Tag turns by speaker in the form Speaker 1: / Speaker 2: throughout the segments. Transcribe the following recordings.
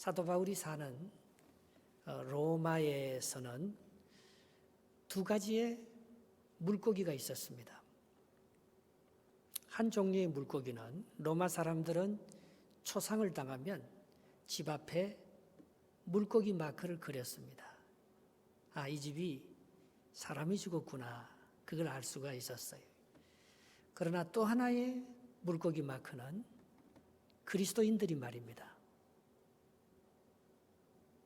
Speaker 1: 사도 바울이 사는 로마에서는 두 가지의 물고기가 있었습니다. 한 종류의 물고기는 로마 사람들은 초상을 당하면 집 앞에 물고기 마크를 그렸습니다. 아, 이 집이 사람이 죽었구나. 그걸 알 수가 있었어요. 그러나 또 하나의 물고기 마크는 그리스도인들이 말입니다.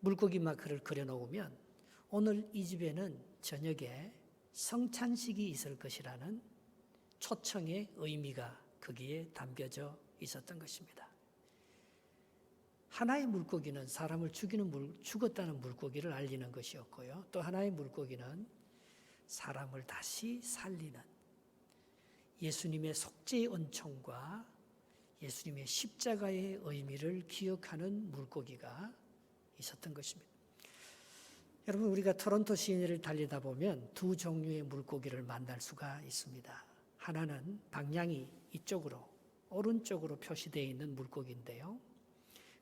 Speaker 1: 물고기 마크를 그려놓으면 오늘 이 집에는 저녁에 성찬식이 있을 것이라는 초청의 의미가 거기에 담겨져 있었던 것입니다. 하나의 물고기는 사람을 죽었다는 물고기를 알리는 것이었고요. 또 하나의 물고기는 사람을 다시 살리는 예수님의 속죄의 은총과 예수님의 십자가의 의미를 기억하는 물고기가 있었던 것입니다. 여러분, 우리가 토론토 시내를 달리다 보면 두 종류의 물고기를 만날 수가 있습니다. 하나는 방향이 이쪽으로 오른쪽으로 표시되어 있는 물고기인데요.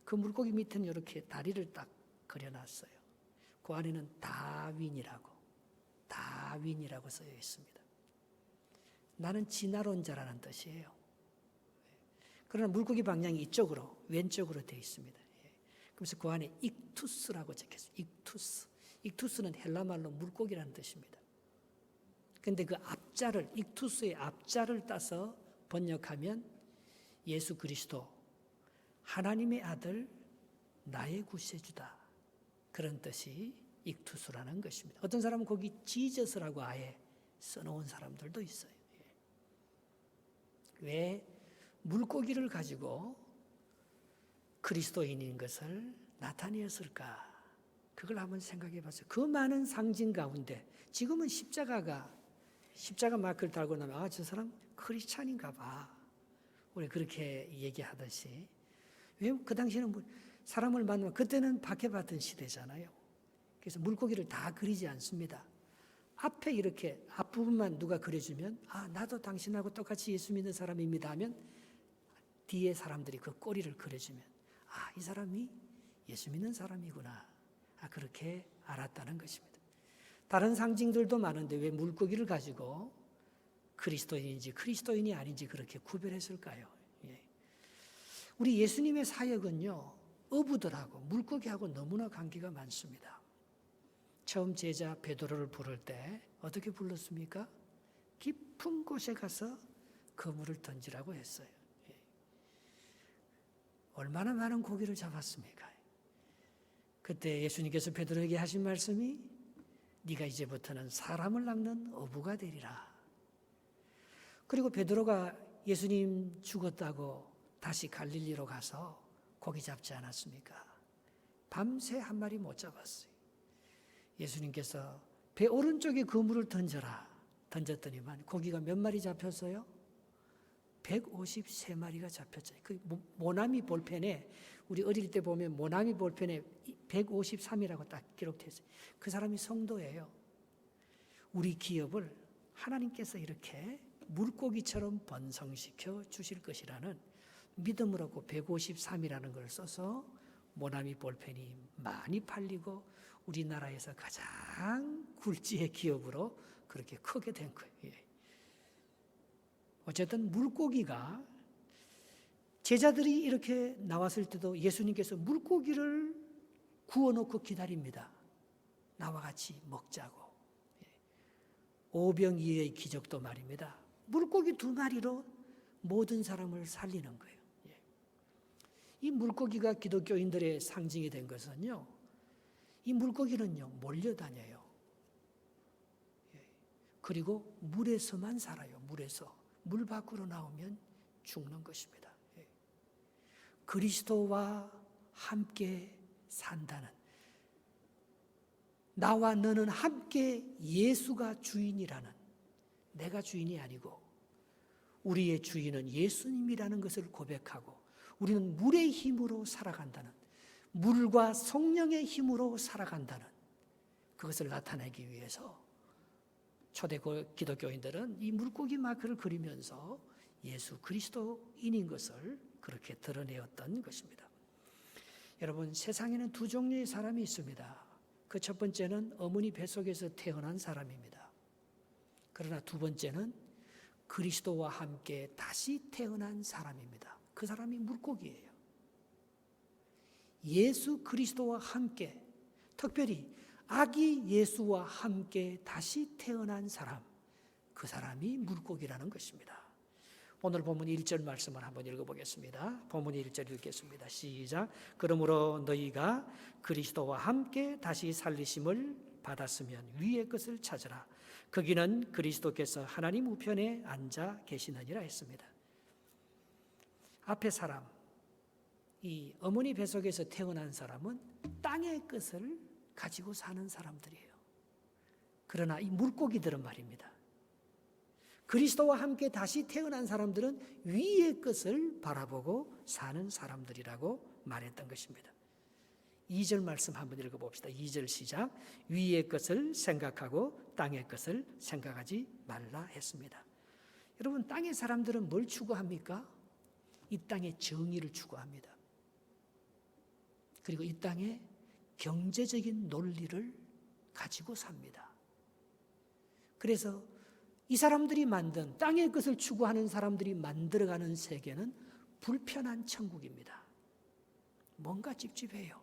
Speaker 1: 그 물고기 밑에는 이렇게 다리를 딱 그려놨어요. 그 안에는 다윈이라고 써여 있습니다. 나는 진화론자라는 뜻이에요. 그러나 물고기 방향이 이쪽으로 왼쪽으로 되어 있습니다. 그래서 그 안에 익투스라고 적혔어요. 익투스는 헬라말로 물고기라는 뜻입니다. 그런데 그 앞자를, 익투스의 앞자를 따서 번역하면 예수 그리스도, 하나님의 아들, 나의 구세주다. 그런 뜻이 익투스라는 것입니다. 어떤 사람은 거기 지저스라고 아예 써놓은 사람들도 있어요. 왜 물고기를 가지고 그리스도인인 것을 나타내었을까? 그걸 한번 생각해 봤어요. 그 많은 상징 가운데 지금은 십자가 마크를 달고 나면 저 사람 크리스찬인가 봐. 우리 그렇게 얘기하듯이. 왜 그 당시에는 사람을 만나면 그때는 박해받던 시대잖아요. 그래서 물고기를 다 그리지 않습니다. 앞에 이렇게 앞부분만 누가 그려주면 나도 당신하고 똑같이 예수 믿는 사람입니다 하면 뒤에 사람들이 그 꼬리를 그려주면 이 사람이 예수 믿는 사람이구나. 그렇게 알았다는 것입니다. 다른 상징들도 많은데 왜 물고기를 가지고 그리스도인인지 그리스도인이 아닌지 그렇게 구별했을까요? 우리 예수님의 사역은요, 어부들하고 물고기하고 너무나 관계가 많습니다. 처음 제자 베드로를 부를 때 어떻게 불렀습니까? 깊은 곳에 가서 그물을 던지라고 했어요. 얼마나 많은 고기를 잡았습니까? 그때 예수님께서 베드로에게 하신 말씀이 네가 이제부터는 사람을 낚는 어부가 되리라. 그리고 베드로가 예수님 죽었다고 다시 갈릴리로 가서 고기 잡지 않았습니까? 밤새 한 마리 못 잡았어요. 예수님께서 배 오른쪽에 그물을 던져라. 던졌더니만 고기가 몇 마리 잡혔어요? 153마리가 잡혔죠. 그 모나미 볼펜에 우리 어릴 때 보면 모나미 볼펜에 153이라고 딱 기록되어 있어요. 그 사람이 성도예요. 우리 기업을 하나님께서 이렇게 물고기처럼 번성시켜 주실 것이라는 믿음으로 그 153이라는 걸 써서 모나미 볼펜이 많이 팔리고 우리나라에서 가장 굴지의 기업으로 그렇게 크게 된 거예요. 어쨌든 물고기가 제자들이 이렇게 나왔을 때도 예수님께서 물고기를 구워놓고 기다립니다. 나와 같이 먹자고. 오병이어의 기적도 말입니다. 물고기 2마리로 모든 사람을 살리는 거예요. 이 물고기가 기독교인들의 상징이 된 것은요, 이 물고기는요 몰려다녀요. 그리고 물에서만 살아요. 물 밖으로 나오면 죽는 것입니다. 그리스도와 함께 산다는, 나와 너는 함께 예수가 주인이라는, 내가 주인이 아니고 우리의 주인은 예수님이라는 것을 고백하고 우리는 물의 힘으로 살아간다는, 물과 성령의 힘으로 살아간다는 그것을 나타내기 위해서 초대 기독교인들은 이 물고기 마크를 그리면서 예수 그리스도인인 것을 그렇게 드러내었던 것입니다. 여러분, 세상에는 두 종류의 사람이 있습니다. 그 첫 번째는 어머니 뱃속에서 태어난 사람입니다. 그러나 두 번째는 그리스도와 함께 다시 태어난 사람입니다. 그 사람이 물고기예요. 예수 그리스도와 함께, 특별히 아기 예수와 함께 다시 태어난 사람, 그 사람이 물고기라는 것입니다. 오늘 본문 1절 말씀을 한번 읽어보겠습니다. 본문 1절 읽겠습니다. 시작. 그러므로 너희가 그리스도와 함께 다시 살리심을 받았으면 위의 것을 찾으라. 거기는 그리스도께서 하나님 우편에 앉아 계시느니라 했습니다. 앞에 사람, 이 어머니 뱃속에서 태어난 사람은 땅의 것을 가지고 사는 사람들이에요. 그러나 이 물고기들은 말입니다, 그리스도와 함께 다시 태어난 사람들은 위의 것을 바라보고 사는 사람들이라고 말했던 것입니다. 2절 말씀 한번 읽어봅시다. 2절 시작. 위의 것을 생각하고 땅의 것을 생각하지 말라 했습니다. 여러분, 땅의 사람들은 뭘 추구합니까? 이 땅의 정의를 추구합니다. 그리고 이 땅의 경제적인 논리를 가지고 삽니다. 그래서 이 사람들이 만든, 땅의 것을 추구하는 사람들이 만들어가는 세계는 불편한 천국입니다. 뭔가 찝찝해요.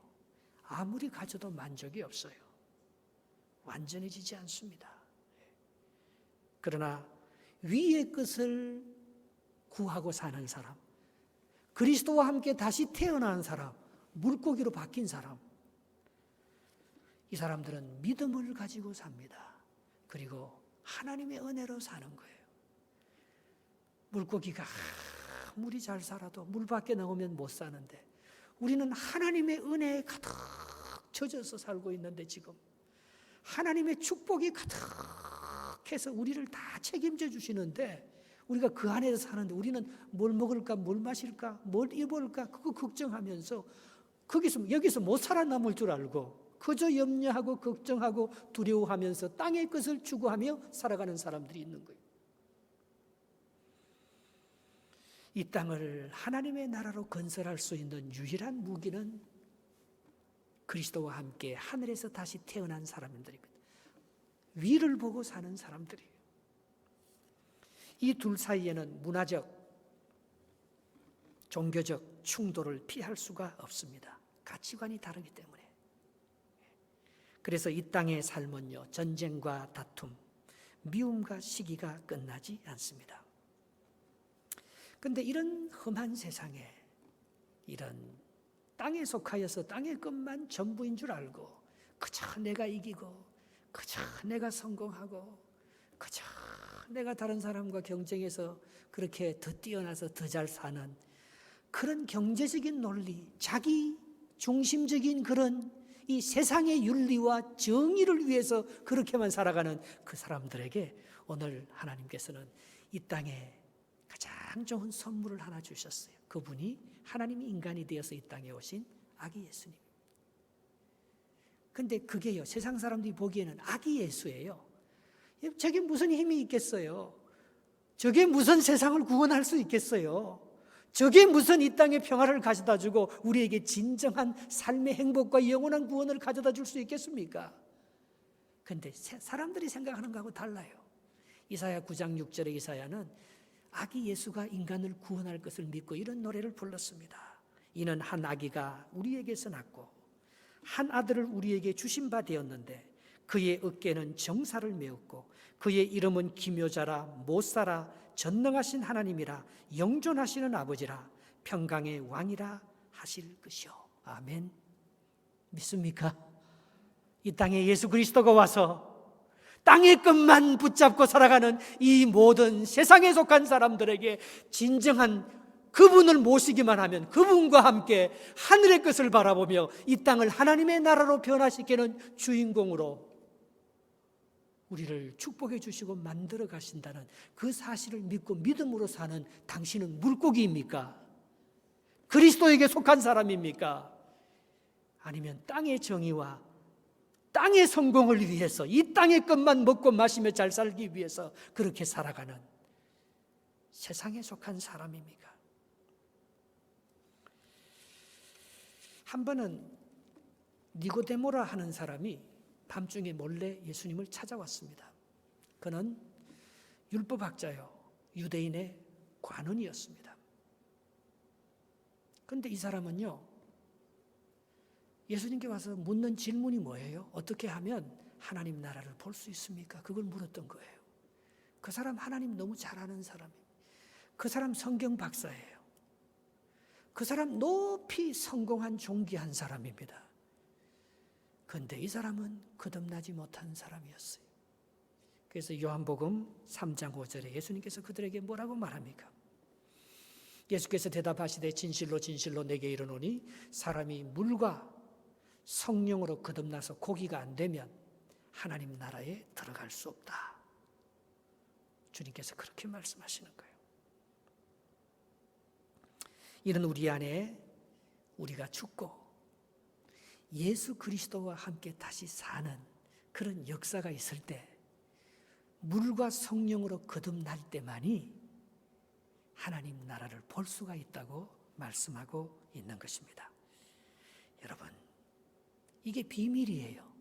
Speaker 1: 아무리 가져도 만족이 없어요. 완전해지지 않습니다. 그러나 위의 것을 구하고 사는 사람, 그리스도와 함께 다시 태어난 사람, 물고기로 바뀐 사람, 이 사람들은 믿음을 가지고 삽니다. 그리고 하나님의 은혜로 사는 거예요. 물고기가 아무리 잘 살아도 물 밖에 나오면 못 사는데, 우리는 하나님의 은혜에 가득 젖어서 살고 있는데, 지금 하나님의 축복이 가득해서 우리를 다 책임져 주시는데, 우리가 그 안에서 사는데 우리는 뭘 먹을까, 뭘 마실까, 뭘 입을까, 그거 걱정하면서 여기서 못 살아남을 줄 알고 그저 염려하고 걱정하고 두려워하면서 땅의 것을 추구하며 살아가는 사람들이 있는 거예요. 이 땅을 하나님의 나라로 건설할 수 있는 유일한 무기는 그리스도와 함께 하늘에서 다시 태어난 사람들입니다. 위를 보고 사는 사람들이에요. 이 둘 사이에는 문화적, 종교적 충돌을 피할 수가 없습니다. 가치관이 다르기 때문에. 그래서 이 땅의 삶은요, 전쟁과 다툼, 미움과 시기가 끝나지 않습니다. 그런데 이런 험한 세상에, 이런 땅에 속하여서 땅의 것만 전부인 줄 알고 그저 내가 이기고, 그저 내가 성공하고, 그저 내가 다른 사람과 경쟁해서 그렇게 더 뛰어나서 더 잘 사는 그런 경제적인 논리, 자기 중심적인 그런 이 세상의 윤리와 정의를 위해서 그렇게만 살아가는 그 사람들에게 오늘 하나님께서는 이 땅에 가장 좋은 선물을 하나 주셨어요. 그분이 하나님이 인간이 되어서 이 땅에 오신 아기 예수님. 근데 그게요, 세상 사람들이 보기에는 아기 예수예요. 저게 무슨 힘이 있겠어요? 저게 무슨 세상을 구원할 수 있겠어요? 저게 무슨 이 땅의 평화를 가져다 주고 우리에게 진정한 삶의 행복과 영원한 구원을 가져다 줄 수 있겠습니까? 그런데 사람들이 생각하는 거하고 달라요. 이사야 9장 6절의 이사야는 아기 예수가 인간을 구원할 것을 믿고 이런 노래를 불렀습니다. 이는 한 아기가 우리에게서 낳고 한 아들을 우리에게 주신 바 되었는데 그의 어깨는 정사를 메었고 그의 이름은 기묘자라 못사라 전능하신 하나님이라 영존하시는 아버지라 평강의 왕이라 하실 것이요. 아멘. 믿습니까? 이 땅에 예수 그리스도가 와서 땅의 것만 붙잡고 살아가는 이 모든 세상에 속한 사람들에게 진정한 그분을 모시기만 하면 그분과 함께 하늘의 것을 바라보며 이 땅을 하나님의 나라로 변화시키는 주인공으로 우리를 축복해 주시고 만들어 가신다는 그 사실을 믿고 믿음으로 사는 당신은 물고기입니까? 그리스도에게 속한 사람입니까? 아니면 땅의 정의와 땅의 성공을 위해서 이 땅의 것만 먹고 마시며 잘 살기 위해서 그렇게 살아가는 세상에 속한 사람입니까? 한 번은 니고데모라 하는 사람이 밤중에 몰래 예수님을 찾아왔습니다. 그는 율법학자요, 유대인의 관원이었습니다. 그런데 이 사람은요, 예수님께 와서 묻는 질문이 뭐예요? 어떻게 하면 하나님 나라를 볼 수 있습니까? 그걸 물었던 거예요. 그 사람 하나님 너무 잘 아는 사람이에요. 그 사람 성경 박사예요. 그 사람 높이 성공한 존귀한 사람입니다. 그런데 이 사람은 거듭나지 못한 사람이었어요. 그래서 요한복음 3장 5절에 예수님께서 그들에게 뭐라고 말합니까? 예수께서 대답하시되 진실로 진실로 내게 이르노니 사람이 물과 성령으로 거듭나서 고기가 안 되면 하나님 나라에 들어갈 수 없다. 주님께서 그렇게 말씀하시는 거예요. 이런 우리 안에 우리가 죽고 예수 그리스도와 함께 다시 사는 그런 역사가 있을 때 물과 성령으로 거듭날 때만이 하나님 나라를 볼 수가 있다고 말씀하고 있는 것입니다. 여러분, 이게 비밀이에요.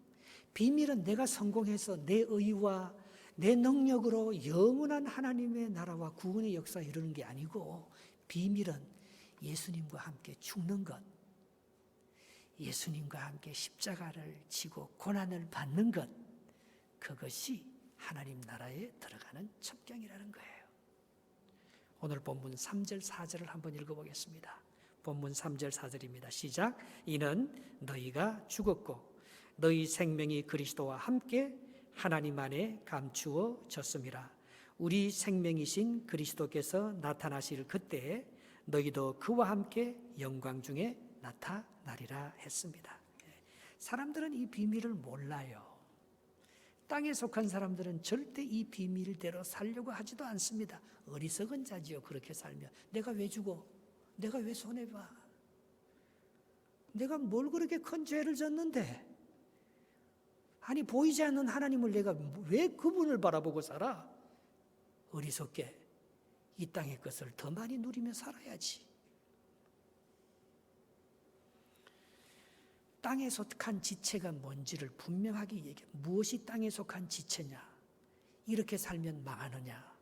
Speaker 1: 비밀은 내가 성공해서 내 의와 내 능력으로 영원한 하나님의 나라와 구원의 역사에 이르는 게 아니고, 비밀은 예수님과 함께 죽는 것, 예수님과 함께 십자가를 지고 고난을 받는 것, 그것이 하나님 나라에 들어가는 첩경이라는 거예요. 오늘 본문 3절 4절을 한번 읽어보겠습니다. 본문 3절 4절입니다. 시작. 이는 너희가 죽었고 너희 생명이 그리스도와 함께 하나님 안에 감추어졌음이라. 우리 생명이신 그리스도께서 나타나실 그때에 너희도 그와 함께 영광 중에 나타나리라 했습니다. 사람들은 이 비밀을 몰라요. 땅에 속한 사람들은 절대 이 비밀대로 살려고 하지도 않습니다. 어리석은 자지요. 그렇게 살면. 내가 왜 죽어? 내가 왜 손해봐? 내가 뭘 그렇게 큰 죄를 졌는데? 아니, 보이지 않는 하나님을 내가 왜 그분을 바라보고 살아? 어리석게 이 땅의 것을 더 많이 누리며 살아야지. 땅에 속한 지체가 뭔지를 분명하게 얘기해. 무엇이 땅에 속한 지체냐? 이렇게 살면 망하느냐?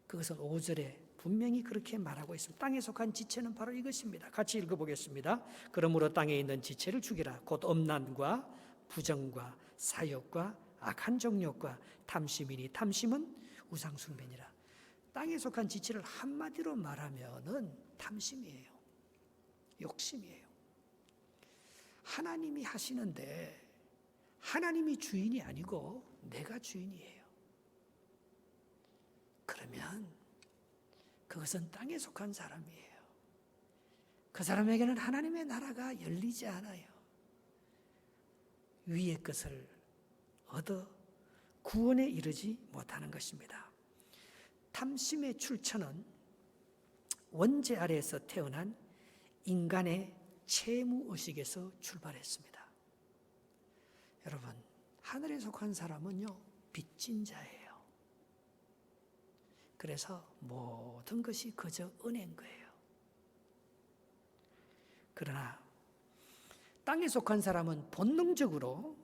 Speaker 1: 그것은 5절에 분명히 그렇게 말하고 있습니다. 땅에 속한 지체는 바로 이것입니다. 같이 읽어보겠습니다. 그러므로 땅에 있는 지체를 죽이라. 곧 엄난과 부정과 사욕과 악한 정욕과 탐심이니 탐심은 우상숭배니라. 땅에 속한 지체를 한마디로 말하면은 탐심이에요. 욕심이에요. 하나님이 하시는데 하나님이 주인이 아니고 내가 주인이에요. 그러면 그것은 땅에 속한 사람이에요. 그 사람에게는 하나님의 나라가 열리지 않아요. 위의 것을 얻어 구원에 이르지 못하는 것입니다. 탐심의 출처는 원죄 아래에서 태어난 인간의 채무의식에서 출발했습니다. 여러분, 하늘에 속한 사람은요, 빚진 자예요. 그래서 모든 것이 그저 은혜인 거예요. 그러나 땅에 속한 사람은 본능적으로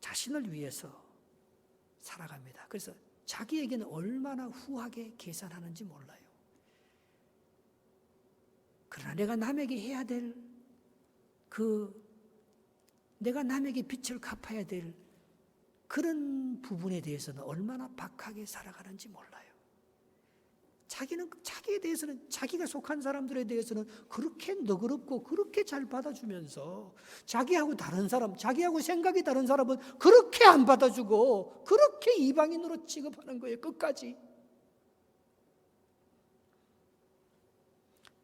Speaker 1: 자신을 위해서 살아갑니다. 그래서 자기에게는 얼마나 후하게 계산하는지 몰라요. 그러나 내가 남에게 해야 될 내가 남에게 빚을 갚아야 될 그런 부분에 대해서는 얼마나 박하게 살아가는지 몰라요. 자기에 대해서는, 자기가 속한 사람들에 대해서는 그렇게 너그럽고 그렇게 잘 받아주면서 자기하고 다른 사람, 자기하고 생각이 다른 사람은 그렇게 안 받아주고 그렇게 이방인으로 취급하는 거예요. 끝까지.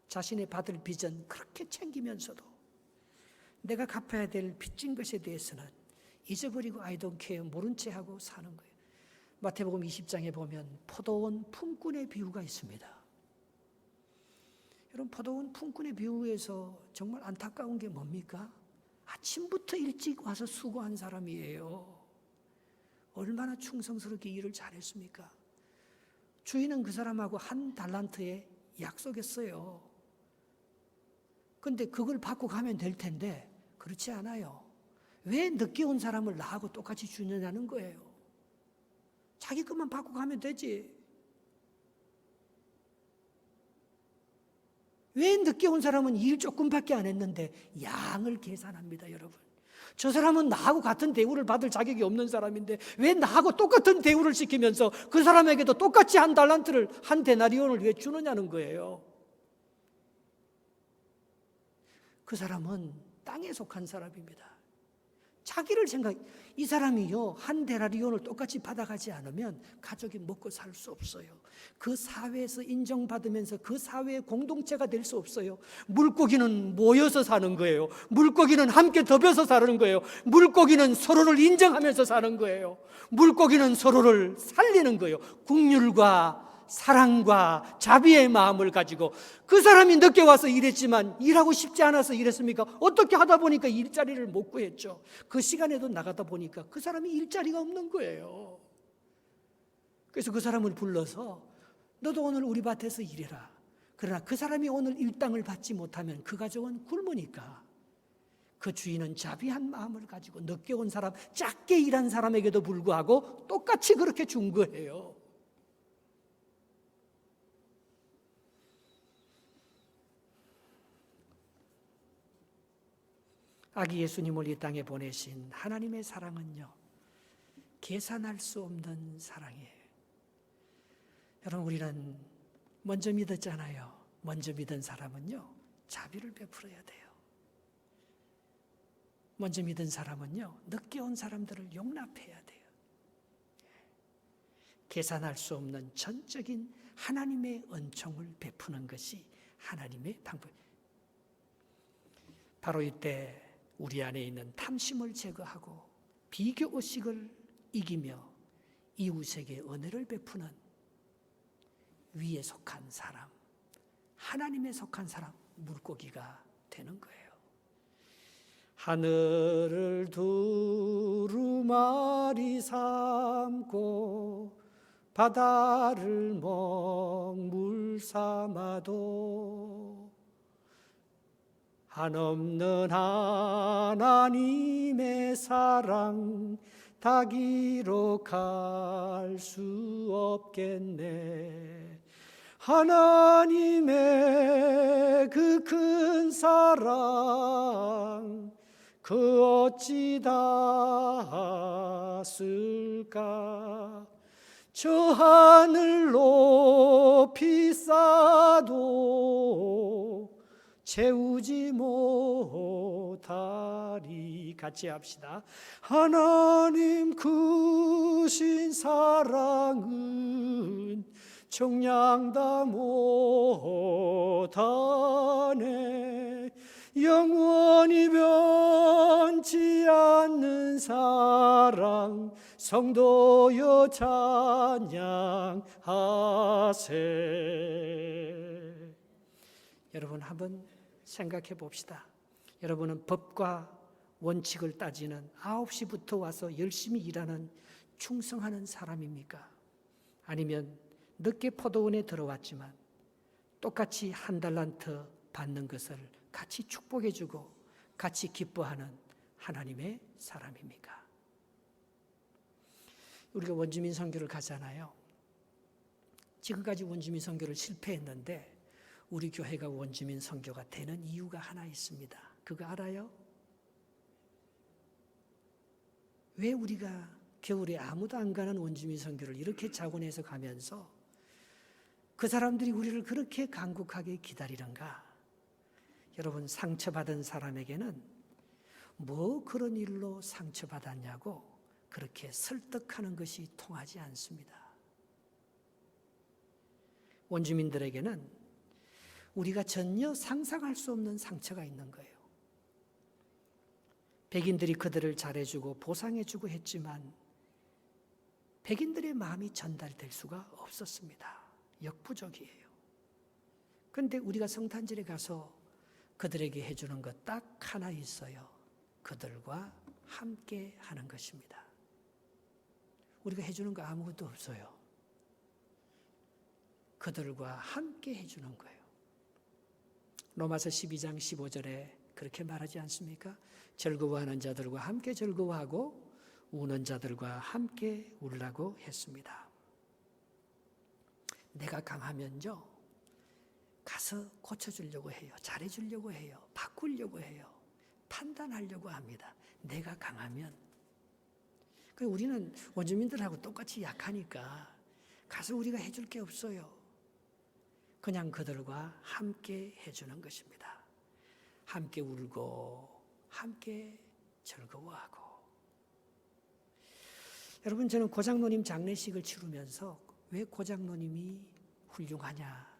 Speaker 1: 자신의 받을 빚은 그렇게 챙기면서도 내가 갚아야 될 빚진 것에 대해서는 잊어버리고 I don't care, 모른 채 하고 사는 거예요. 마태복음 20장에 보면 포도원 품꾼의 비유가 있습니다. 여러분, 포도원 품꾼의 비유에서 정말 안타까운 게 뭡니까? 아침부터 일찍 와서 수고한 사람이에요. 얼마나 충성스럽게 일을 잘했습니까? 주인은 그 사람하고 한 달란트에 약속했어요. 근데 그걸 받고 가면 될 텐데 그렇지 않아요. 왜 늦게 온 사람을 나하고 똑같이 주느냐는 거예요. 자기 것만 받고 가면 되지. 왜 늦게 온 사람은 일 조금밖에 안 했는데 양을 계산합니다, 여러분. 저 사람은 나하고 같은 대우를 받을 자격이 없는 사람인데 왜 나하고 똑같은 대우를 시키면서 그 사람에게도 똑같이 한 달란트를, 한 데나리온을 왜 주느냐는 거예요. 그 사람은 땅에 속한 사람입니다. 자기를 이 사람이요, 한 데나리온을 똑같이 받아가지 않으면 가족이 먹고 살 수 없어요. 그 사회에서 인정받으면서 그 사회의 공동체가 될 수 없어요. 물고기는 모여서 사는 거예요. 물고기는 함께 덮여서 사는 거예요. 물고기는 서로를 인정하면서 사는 거예요. 물고기는 서로를 살리는 거예요. 국률과 사랑과 자비의 마음을 가지고. 그 사람이 늦게 와서 일했지만 일하고 싶지 않아서 일했습니까? 어떻게 하다 보니까 일자리를 못 구했죠. 그 시간에도 나가다 보니까 그 사람이 일자리가 없는 거예요. 그래서 그 사람을 불러서 너도 오늘 우리 밭에서 일해라. 그러나 그 사람이 오늘 일당을 받지 못하면 그 가족은 굶으니까 그 주인은 자비한 마음을 가지고 늦게 온 사람, 작게 일한 사람에게도 불구하고 똑같이 그렇게 준 거예요. 아기 예수님을 이 땅에 보내신 하나님의 사랑은요, 계산할 수 없는 사랑이에요. 여러분, 우리는 먼저 믿었잖아요. 먼저 믿은 사람은요, 자비를 베풀어야 돼요. 먼저 믿은 사람은요, 늦게 온 사람들을 용납해야 돼요. 계산할 수 없는 전적인 하나님의 은총을 베푸는 것이 하나님의 방법이에요. 바로 이때 우리 안에 있는 탐심을 제거하고 비교의식을 이기며 이웃에게 은혜를 베푸는 위에 속한 사람, 하나님에 속한 사람, 물고기가 되는 거예요. 하늘을 두루마리 삼고 바다를 먹물 삼아도 한없는 하나님의 사랑 다 기록할 수 없겠네. 하나님의 그 큰 사랑 그 어찌 닿았을까. 저 하늘 높이 쌓아도 채우지 못하리. 같이 합시다. 하나님 크신 사랑은 정량다 못하네. 영원히 변치 않는 사랑 성도여 찬양하세. 여러분, 한번 생각해 봅시다. 여러분은 법과 원칙을 따지는 9시부터 와서 열심히 일하는 충성하는 사람입니까? 아니면 늦게 포도원에 들어왔지만 똑같이 한 달란트 받는 것을 같이 축복해 주고 같이 기뻐하는 하나님의 사람입니까? 우리가 원주민 선교를 가잖아요. 지금까지 원주민 선교를 실패했는데 우리 교회가 원주민 선교가 되는 이유가 하나 있습니다. 그거 알아요? 왜 우리가 겨울에 아무도 안 가는 원주민 선교를 이렇게 자원해서 가면서 그 사람들이 우리를 그렇게 간곡하게 기다리는가? 여러분, 상처받은 사람에게는 뭐 그런 일로 상처받았냐고 그렇게 설득하는 것이 통하지 않습니다. 원주민들에게는 우리가 전혀 상상할 수 없는 상처가 있는 거예요. 백인들이 그들을 잘해주고 보상해주고 했지만 백인들의 마음이 전달될 수가 없었습니다. 역부족이에요. 그런데 우리가 성탄절에 가서 그들에게 해주는 것 딱 하나 있어요. 그들과 함께 하는 것입니다. 우리가 해주는 거 아무것도 없어요. 그들과 함께 해주는 거예요. 로마서 12장 15절에 그렇게 말하지 않습니까? 즐거워하는 자들과 함께 즐거워하고 우는 자들과 함께 울라고 했습니다. 내가 강하면요, 가서 고쳐주려고 해요. 잘해주려고 해요. 바꾸려고 해요. 판단하려고 합니다. 내가 강하면. 우리는 원주민들하고 똑같이 약하니까 가서 우리가 해줄 게 없어요. 그냥 그들과 함께 해주는 것입니다. 함께 울고 함께 즐거워하고. 여러분, 저는 고장노님 장례식을 치르면서 왜 고장노님이 훌륭하냐,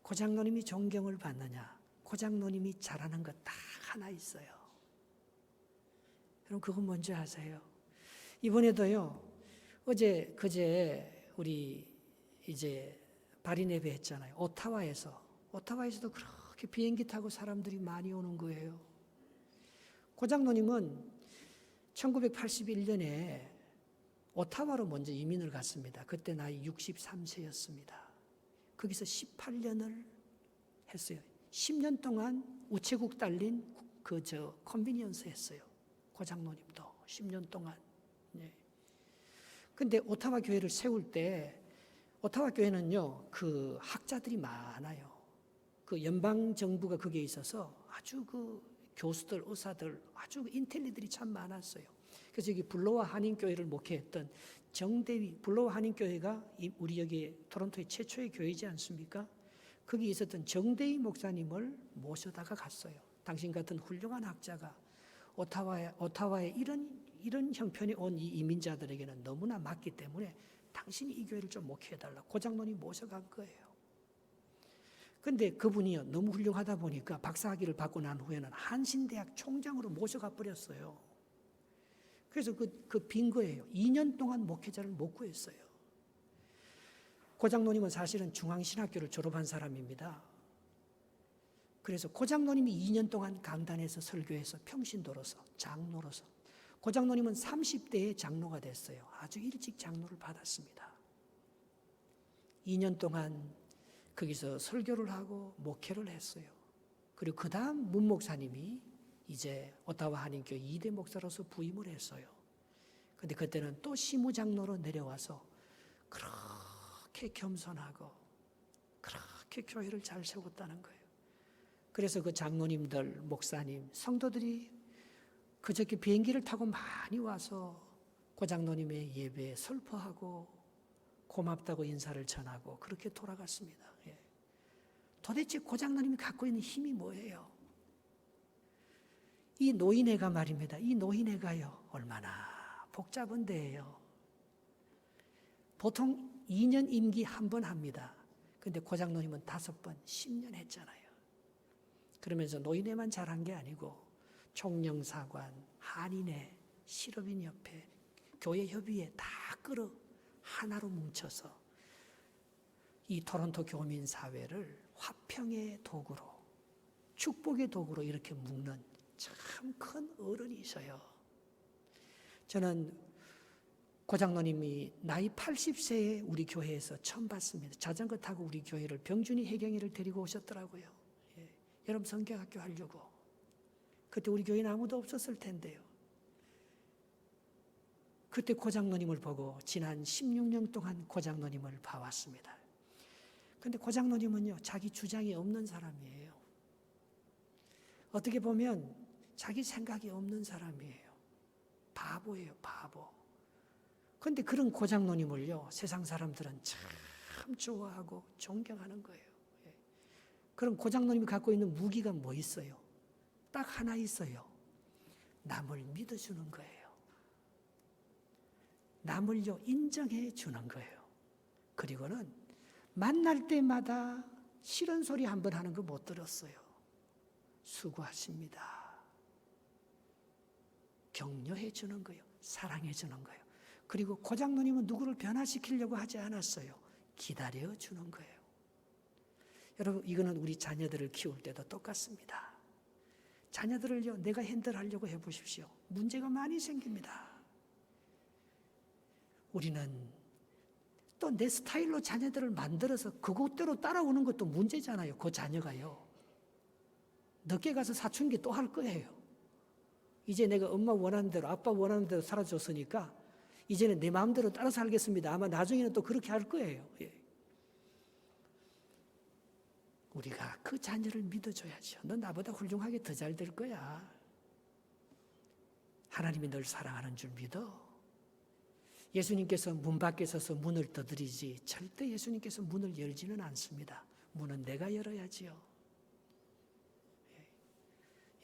Speaker 1: 고장노님이 존경을 받느냐, 고장노님이 잘하는 것 딱 하나 있어요. 여러분, 그건 뭔지 아세요? 이번에도요, 그제 우리 이제 발인 예배 했잖아요. 오타와에서도 그렇게 비행기 타고 사람들이 많이 오는 거예요. 고장노님은 1981년에 오타와로 먼저 이민을 갔습니다. 그때 나이 63세였습니다. 거기서 18년을 했어요. 10년 동안 우체국 달린 컨비니언스 했어요. 고장노님도 10년 동안. 네. 근데 오타와 교회를 세울 때, 오타와 교회는요, 그 학자들이 많아요. 그 연방 정부가 거기에 있어서 아주 그 교수들, 의사들, 아주 인텔리들이 참 많았어요. 그래서 여기 블로와 한인교회를 목회했던 정대위, 블로와 한인교회가 우리 여기 토론토의 최초의 교회이지 않습니까? 거기 있었던 정대위 목사님을 모셔다가 갔어요. 당신 같은 훌륭한 학자가 오타와에 이런 형편이 온 이 이민자들에게는 너무나 맞기 때문에 당신이 이 교회를 좀 목회해달라고 고장노님이 모셔간 거예요. 근데 그분이요, 너무 훌륭하다 보니까 박사학위를 받고 난 후에는 한신대학 총장으로 모셔가 버렸어요. 그래서 그 빈 거예요. 2년 동안 목회자를 못 구했어요. 고장노님은 사실은 중앙신학교를 졸업한 사람입니다. 그래서 고장노님이 2년 동안 강단에서 설교해서 평신도로서, 장로로서, 고장노님은 30대에 장로가 됐어요. 아주 일찍 장로를 받았습니다. 2년 동안 거기서 설교를 하고 목회를 했어요. 그리고 그 다음 문 목사님이 이제 오타와 한인교회 2대 목사로서 부임을 했어요. 근데 그때는 또 시무장로로 내려와서 그렇게 겸손하고 그렇게 교회를 잘 세웠다는 거예요. 그래서 그 장로님들, 목사님, 성도들이 그저께 비행기를 타고 많이 와서 고장노님의 예배에 설포하고 고맙다고 인사를 전하고 그렇게 돌아갔습니다. 예. 도대체 고장노님이 갖고 있는 힘이 뭐예요? 이 노인회가 말입니다. 이 노인회가요, 얼마나 복잡한 데예요. 보통 2년 임기 한 번 합니다. 근데 고장노님은 5번, 10년 했잖아요. 그러면서 노인회만 잘한 게 아니고 총영사관, 한인회, 실업인협회, 교회협의회 다 끌어 하나로 뭉쳐서 이 토론토 교민사회를 화평의 도구로, 축복의 도구로 이렇게 묶는 참 큰 어른이셔요. 저는 고장노님이 나이 80세에 우리 교회에서 처음 봤습니다. 자전거 타고 우리 교회를 병준이 해경이를 데리고 오셨더라고요. 예. 여러분 성경학교 하려고. 그때 우리 교회는 아무도 없었을 텐데요. 그때 고장노님을 보고 지난 16년 동안 고장노님을 봐왔습니다. 그런데 고장노님은요, 자기 주장이 없는 사람이에요. 어떻게 보면 자기 생각이 없는 사람이에요. 바보예요, 바보. 그런데 그런 고장노님을요, 세상 사람들은 참 좋아하고 존경하는 거예요. 예. 그럼 고장노님이 갖고 있는 무기가 뭐 있어요? 딱 하나 있어요. 남을 믿어주는 거예요. 남을요, 인정해 주는 거예요. 그리고는 만날 때마다 싫은 소리 한 번 하는 거 못 들었어요. 수고하십니다. 격려해 주는 거예요. 사랑해 주는 거예요. 그리고 고장노님은 누구를 변화시키려고 하지 않았어요. 기다려 주는 거예요. 여러분, 이거는 우리 자녀들을 키울 때도 똑같습니다. 자녀들을요, 내가 핸들하려고 해보십시오. 문제가 많이 생깁니다. 우리는 또 내 스타일로 자녀들을 만들어서 그것대로 따라오는 것도 문제잖아요. 그 자녀가요. 늦게 가서 사춘기 또 할 거예요. 이제 내가 엄마 원하는 대로, 아빠 원하는 대로 살아줬으니까 이제는 내 마음대로 따라 살겠습니다. 아마 나중에는 또 그렇게 할 거예요. 예. 우리가 그 자녀를 믿어줘야죠. 너 나보다 훌륭하게 더 잘 될 거야. 하나님이 널 사랑하는 줄 믿어. 예수님께서 문 밖에 서서 문을 두드리지 절대 예수님께서 문을 열지는 않습니다. 문은 내가 열어야지요.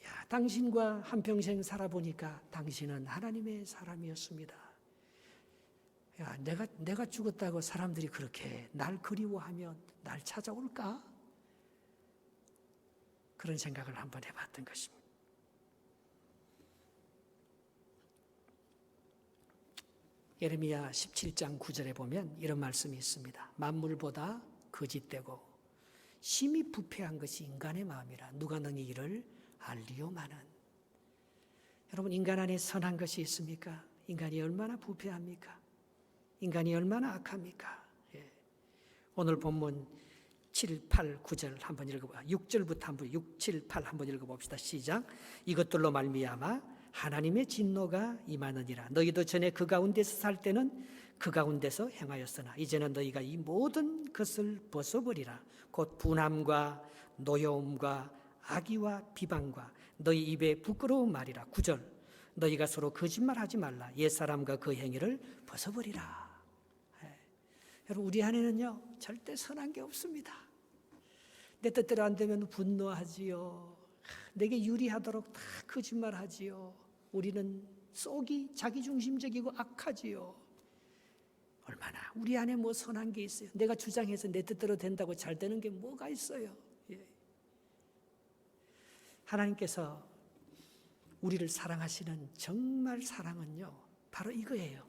Speaker 1: 야, 당신과 한평생 살아보니까 당신은 하나님의 사람이었습니다. 야, 내가 죽었다고 사람들이 그렇게 날 그리워하면 날 찾아올까? 그런 생각을 한번 해봤던 것입니다. 예레미야 17장 9절에 보면 이런 말씀이 있습니다. 만물보다 거짓되고 심히 부패한 것이 인간의 마음이라 누가 능히 이를 알리오마는. 여러분, 인간 안에 선한 것이 있습니까? 인간이 얼마나 부패합니까? 인간이 얼마나 악합니까? 예. 오늘 본문 7, 8, 9절 한번 읽어봐. 6절부터 한번 6, 7, 8 한번 읽어봅시다. 시작. 이것들로 말미암아 하나님의 진노가 임하느니라. 너희도 전에 그 가운데서 살 때는 그 가운데서 행하였으나 이제는 너희가 이 모든 것을 벗어버리라. 곧 분함과 노여움과 악의와 비방과 너희 입에 부끄러운 말이라. 9절. 너희가 서로 거짓말하지 말라. 옛사람과 그 행위를 벗어버리라. 여러분, 우리 안에는요 절대 선한 게 없습니다. 내 뜻대로 안 되면 분노하지요. 내게 유리하도록 다 거짓말하지요. 우리는 속이 자기중심적이고 악하지요. 얼마나 우리 안에 뭐 선한 게 있어요. 내가 주장해서 내 뜻대로 된다고 잘 되는 게 뭐가 있어요. 예. 하나님께서 우리를 사랑하시는 정말 사랑은요 바로 이거예요.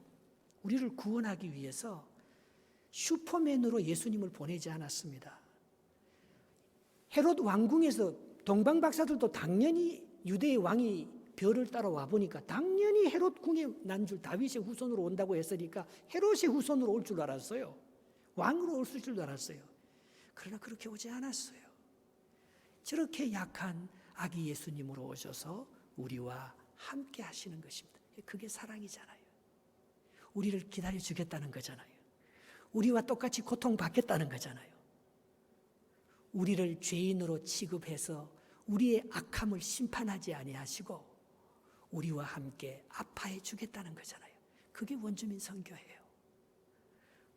Speaker 1: 우리를 구원하기 위해서 슈퍼맨으로 예수님을 보내지 않았습니다. 헤롯 왕궁에서 동방 박사들도 당연히 유대의 왕이 별을 따라 와 보니까 당연히 헤롯 궁에 난 줄 다윗의 후손으로 온다고 했으니까 헤롯의 후손으로 올 줄 알았어요. 왕으로 올 줄 알았어요. 그러나 그렇게 오지 않았어요. 저렇게 약한 아기 예수님으로 오셔서 우리와 함께 하시는 것입니다. 그게 사랑이잖아요. 우리를 기다려 주겠다는 거잖아요. 우리와 똑같이 고통받겠다는 거잖아요. 우리를 죄인으로 취급해서 우리의 악함을 심판하지 아니하시고 우리와 함께 아파해 주겠다는 거잖아요. 그게 원주민 선교예요.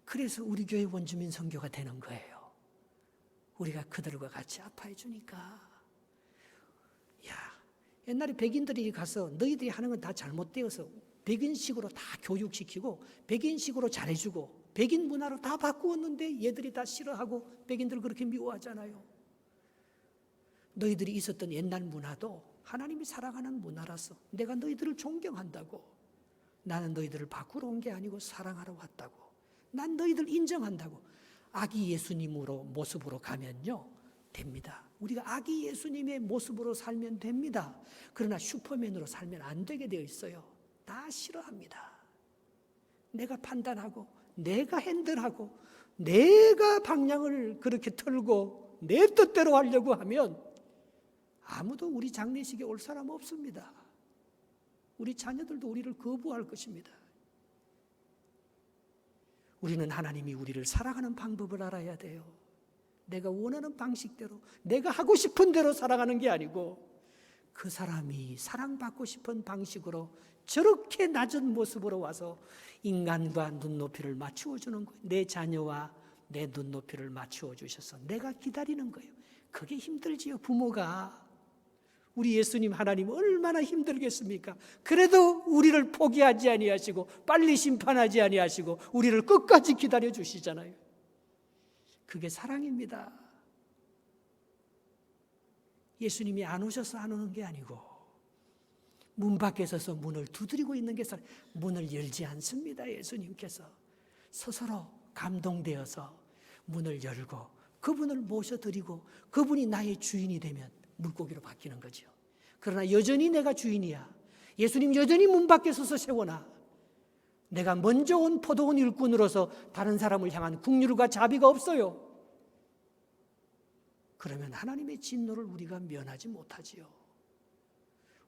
Speaker 1: 그래서 우리 교회 원주민 선교가 되는 거예요. 우리가 그들과 같이 아파해 주니까. 야, 옛날에 백인들이 가서 너희들이 하는 건 다 잘못되어서 백인식으로 다 교육시키고 백인식으로 잘해주고 백인 문화로 다 바꾸었는데 얘들이 다 싫어하고 백인들을 그렇게 미워하잖아요. 너희들이 있었던 옛날 문화도 하나님이 사랑하는 문화라서 내가 너희들을 존경한다고. 나는 너희들을 바꾸러 온 게 아니고 사랑하러 왔다고. 난 너희들 인정한다고. 아기 예수님으로 모습으로 가면요 됩니다. 우리가 아기 예수님의 모습으로 살면 됩니다. 그러나 슈퍼맨으로 살면 안 되게 되어 있어요. 다 싫어합니다. 내가 판단하고 내가 핸들하고 내가 방향을 그렇게 틀고 내 뜻대로 하려고 하면 아무도 우리 장례식에 올 사람 없습니다. 우리 자녀들도 우리를 거부할 것입니다. 우리는 하나님이 우리를 사랑하는 방법을 알아야 돼요. 내가 원하는 방식대로, 내가 하고 싶은 대로 살아가는 게 아니고 그 사람이 사랑받고 싶은 방식으로 저렇게 낮은 모습으로 와서 인간과 눈높이를 맞추어 주는 거예요. 내 자녀와 내 눈높이를 맞추어 주셔서 내가 기다리는 거예요. 그게 힘들지요, 부모가. 우리 예수님 하나님 얼마나 힘들겠습니까? 그래도 우리를 포기하지 아니하시고 빨리 심판하지 아니하시고 우리를 끝까지 기다려 주시잖아요. 그게 사랑입니다. 예수님이 안 오셔서 안 오는 게 아니고 문 밖에 서서 문을 두드리고 있는 게 사랑. 문을 열지 않습니다. 예수님께서 스스로 감동되어서 문을 열고 그분을 모셔드리고 그분이 나의 주인이 되면 물고기로 바뀌는 거죠. 그러나 여전히 내가 주인이야. 예수님 여전히 문 밖에 서서 세워놔. 내가 먼저 온 포도원 일꾼으로서 다른 사람을 향한 긍휼과 자비가 없어요. 그러면 하나님의 진노를 우리가 면하지 못하지요.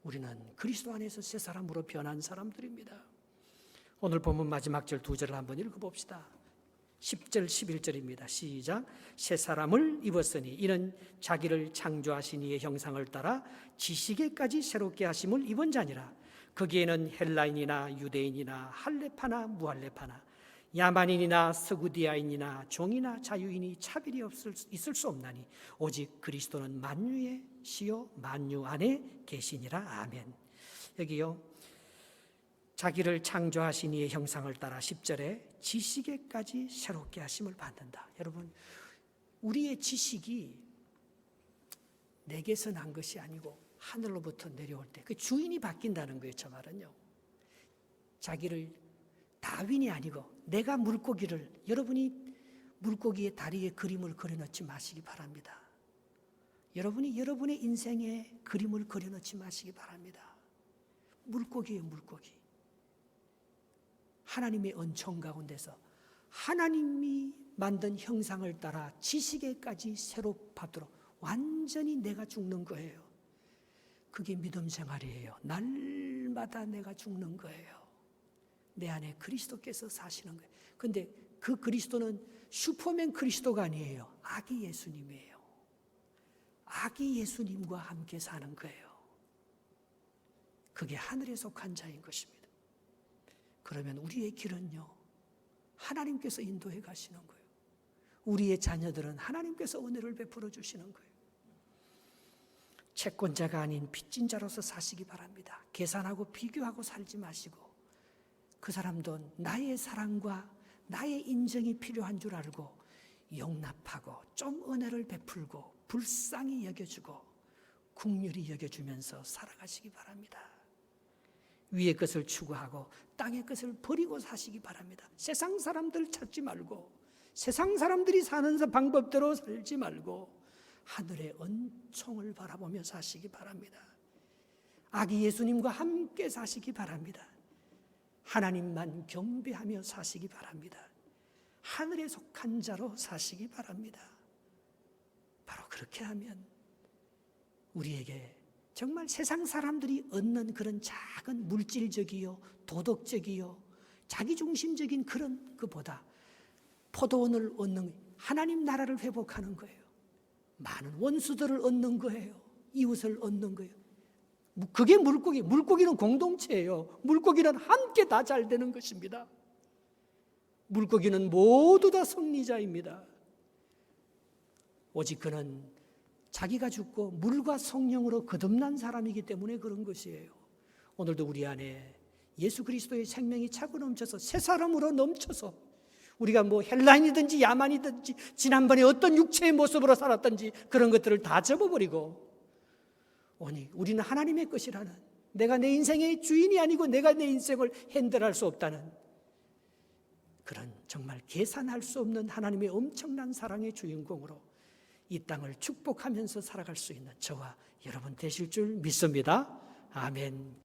Speaker 1: 우리는 그리스도 안에서 새 사람으로 변한 사람들입니다. 오늘 본문 마지막 절 2절을 한번 읽어봅시다. 10절 11절입니다. 시작. 새 사람을 입었으니 이는 자기를 창조하신 이의 형상을 따라 지식에까지 새롭게 하심을 입은 자니라. 거기에는 헬라인이나 유대인이나 할레파나 무할레파나 야만인이나 스구디아인이나 종이나 자유인이 차별이 있을 수 없나니 오직 그리스도는 만유의 시요 만유 안에 계시니라. 아멘. 여기요, 자기를 창조하신 이의 형상을 따라 10절에 지식에까지 새롭게 하심을 받는다. 여러분, 우리의 지식이 내게서 난 것이 아니고 하늘로부터 내려올 때 그 주인이 바뀐다는 거예요. 저 말은요, 자기를 다윈이 아니고 내가 물고기를, 여러분이 물고기의 다리에 그림을 그려놓지 마시기 바랍니다. 여러분이 여러분의 인생에 그림을 그려놓지 마시기 바랍니다. 물고기예요, 물고기. 하나님의 은총 가운데서 하나님이 만든 형상을 따라 지식에까지 새로 받도록 완전히 내가 죽는 거예요. 그게 믿음 생활이에요. 날마다 내가 죽는 거예요. 내 안에 그리스도께서 사시는 거예요. 그런데 그 그리스도는 슈퍼맨 그리스도가 아니에요. 아기 예수님이에요. 아기 예수님과 함께 사는 거예요. 그게 하늘에 속한 자인 것입니다. 그러면 우리의 길은요, 하나님께서 인도해 가시는 거예요. 우리의 자녀들은 하나님께서 은혜를 베풀어 주시는 거예요. 채권자가 아닌 빚진 자로서 사시기 바랍니다. 계산하고 비교하고 살지 마시고, 그 사람도 나의 사랑과 나의 인정이 필요한 줄 알고 용납하고 좀 은혜를 베풀고 불쌍히 여겨주고 긍휼히 여겨주면서 살아가시기 바랍니다. 위의 것을 추구하고 땅의 것을 버리고 사시기 바랍니다. 세상 사람들 찾지 말고, 세상 사람들이 사는 방법대로 살지 말고 하늘의 은총을 바라보며 사시기 바랍니다. 아기 예수님과 함께 사시기 바랍니다. 하나님만 경배하며 사시기 바랍니다. 하늘에 속한 자로 사시기 바랍니다. 바로 그렇게 하면 우리에게 정말 세상 사람들이 얻는 그런 작은 물질적이요, 도덕적이요, 자기중심적인 그런 것보다 포도원을 얻는, 하나님 나라를 회복하는 거예요. 많은 원수들을 얻는 거예요. 이웃을 얻는 거예요. 그게 물고기는 공동체예요. 물고기는 함께 다 잘 되는 것입니다. 물고기는 모두 다 승리자입니다. 오직 그는 자기가 죽고 물과 성령으로 거듭난 사람이기 때문에 그런 것이에요. 오늘도 우리 안에 예수 그리스도의 생명이 차고 넘쳐서 새 사람으로 넘쳐서 우리가 뭐 헬라인이든지 야만이든지 지난번에 어떤 육체의 모습으로 살았든지 그런 것들을 다 접어버리고, 오니 우리는 하나님의 것이라는, 내가 내 인생의 주인이 아니고 내가 내 인생을 핸들할 수 없다는 그런 정말 계산할 수 없는 하나님의 엄청난 사랑의 주인공으로 이 땅을 축복하면서 살아갈 수 있는 저와 여러분 되실 줄 믿습니다. 아멘.